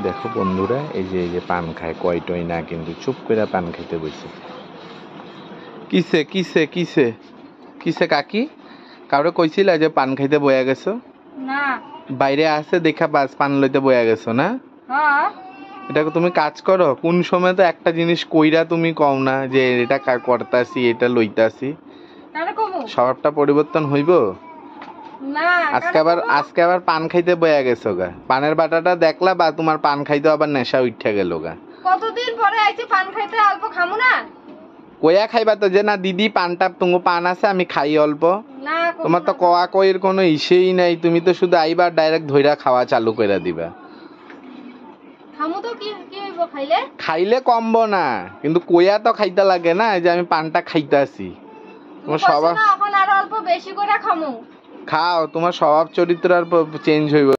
দেখো বন্ধুরা, এই যে পান খায়, কয়টই না, কিন্তু চুপ করে পান খাইতে বসে। কিসে কিসে কিসে কিসে কাকি, কাউরে কইছিল যে পান খাইতে বয়া গেছো? না, বাইরে আছে দেখা বাস পান লইতে বয়া গেছো না? হ্যাঁ। এটা তুমি কাজ করো, কোন সময় তো একটা জিনিস কইরা তুমি কও না যে এটা করতাছি, এটা লইতাছি। স্বভাবটা পরিবর্তন হইব না। আজকে আবার পান খাইতে বয়া গেছো গা, পানের বাটাটা দেখলা বা তোমার পান খাইতে আবার নেশা উঠা গেল গা। কতদিন পরে আইছি পান খাইতে, অল্প খামু না? কয়া খাইবা তো যে না দিদি পানটা তুমি পান আছে আমি খাই অল্প। না, তোমার তো কয়া কইয়ের কোনো ইসেই নাই, তুমি তো শুধু আইবার ডাইরেক্ট ধইরা খাওয়া চালু করে দিবা। খামু তো কি কি হইব খাইলে? খাইলে কমবো না, কিন্তু কয়া তো খাইতে লাগে না যে আমি পানটা খাইতাছি। তোমার স্বভাব এখন আর অল্প বেশি করে খামু। খাও, তোমার স্বভাব চরিত্র আর চেঞ্জ হইব।